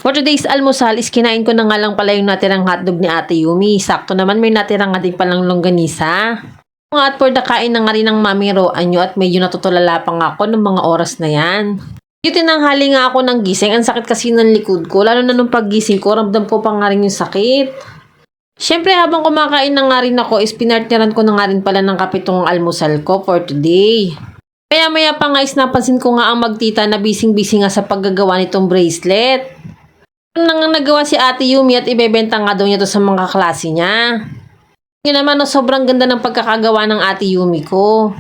For today's almusal is kinain ko na nga lang pala yung natirang hotdog ni Ate Yumi. Sakto naman may natirang nga din palang longganisa. At for the kain na nga rin ng Mami Ro anyo at medyo natutulala pa nga ako ng mga oras na yan. Yung tinanghali nga ako ng gising, ang sakit kasi ng likod ko. Lalo na nung paggising ko, ramdam ko pa nga rin yung sakit. Siyempre habang kumakain na nga rin ako, is pinartneran ko na nga rin pala ng kape tong almusal ko for today. Maya pa nga is napansin ko nga ang magtita na busy nga sa paggagawa nitong bracelet. Nang nagawa si Ate Yumi at ibebenta nga daw niya to sa mga klase niya. Yun naman, sobrang ganda ng pagkakagawa ng Ate Yumi ko.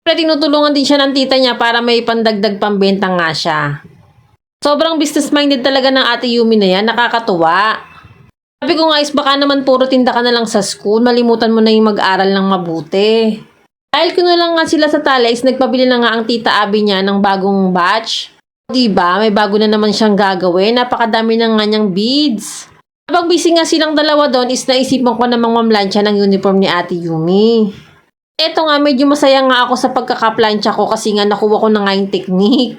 Pero tinutulungan din siya ng tita niya para may pandagdag pambenta nga siya. Sobrang business-minded talaga ng Ate Yumi na yan, nakakatuwa. Sabi ko nga is baka naman puro tinda ka na lang sa school, malimutan mo na yung mag-aral ng mabuti. Dahil ko na lang nga sila sa tala is nagpabili na nga ang tita Abby niya ng bagong batch. Diba, may bago na naman siyang gagawin. Napakadami na nga niyang beads. Habang busy nga silang dalawa doon is naisipan ko namang mamlansya ng uniform ni Ate Yumi. Eto nga, medyo masaya nga ako sa pagkakaplansya ko kasi nga nakuha ko na nga yung technique.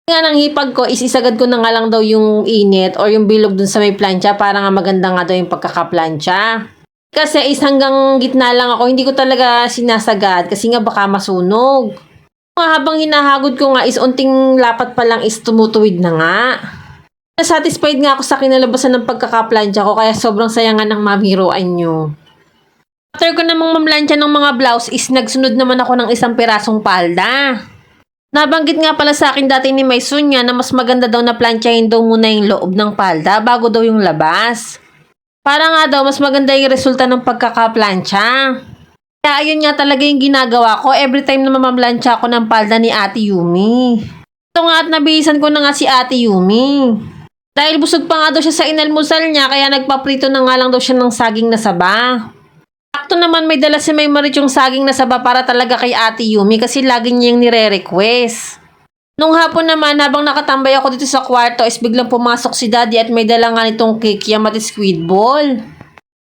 Nga nang hipag ko is isagad ko na nga lang daw yung init or yung bilog dun sa may plancha para nga maganda nga daw yung pagkakaplansya. Kasi is hanggang gitna lang ako, hindi ko talaga sinasagad kasi nga baka masunog. Habang hinahagod ko nga is unting lapat pa lang is tumutuwid na nga. Satisfied nga ako sa kinalabasan ng pagkakaplansya ko kaya sobrang saya nga ng mamiroan nyo. After ko namang mamlansya ng mga blouse is nagsunod naman ako ng isang pirasong palda. Nabanggit nga pala sa akin dati ni Maison niya na mas maganda daw na plansyahin daw muna yung loob ng palda bago daw yung labas. Para nga daw mas maganda yung resulta ng pagkakaplansya. Kaya ayun nga talaga yung ginagawa ko every time na mamamlansya ako ng palda ni Ate Yumi. Ito nga at nabihisan ko na nga si Ate Yumi. Dahil busog pa nga daw siya sa inalmusal niya kaya nagpaprito na nga lang daw siya ng saging na saba. Sakto naman may dala si May Marit yung saging na saba para talaga kay Ate Yumi kasi lagi niya yung nire-request. Nung hapon naman habang nakatambay ako dito sa kwarto is biglang pumasok si Daddy at may dala nga nitong kikiam at squid ball.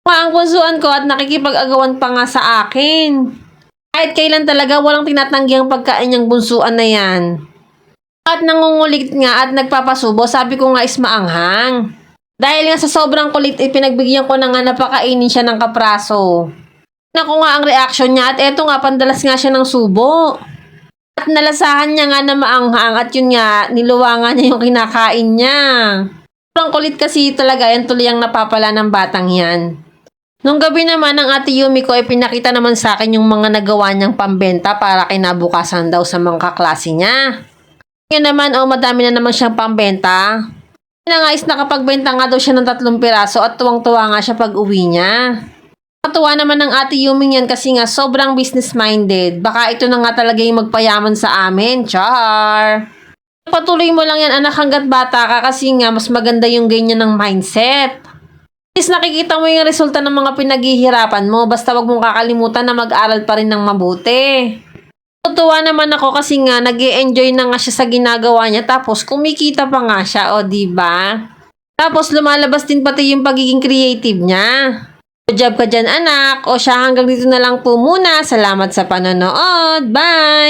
Ang bunsuan ko at nakikipag-agawan pa nga sa akin. Kahit kailan talaga walang tinatanggi ang pagkain niyang bunsuan na yan. At nangungulit nga at nagpapasubo, sabi ko nga is maanghang. Dahil nga sa sobrang kulit, ipinagbigyan ko na nga napakainin siya ng kapraso. Naku nga ang reaction niya at eto nga pandalas nga siya ng subo. At nalasahan niya nga na maanghang at yun nga, niluwangan niya yung kinakain niya. Sobrang kulit kasi talaga yan tuloy ang napapala ng batang yan. Nung gabi naman ng Ate Yumi ko ay pinakita naman sa akin yung mga nagawa niyang pambenta para kinabukasan daw sa mga kaklase niya. Ngayon naman, madami na naman siyang pambenta. Kaya nga is nakapagbenta nga daw siya ng 3 piraso at tuwang-tuwa nga siya pag uwi niya. Natuwa naman ng Ate Yumi yan kasi nga sobrang business-minded. Baka ito na nga talaga yung magpayaman sa amin. Char! Patuloy mo lang yan anak hanggat bata ka kasi nga mas maganda yung ganyan ng mindset. Is nakikita mo yung resulta ng mga pinaghihirapan mo basta wag mong kakalimutan na mag-aral pa rin ng mabuti. Tutuwa naman ako kasi nga nag-e-enjoy na nga siya sa ginagawa niya tapos kumikita pa nga siya, diba? Tapos lumalabas din pati yung pagiging creative niya. Good job ka dyan anak, siya hanggang dito na lang po muna. Salamat sa panonood. Bye!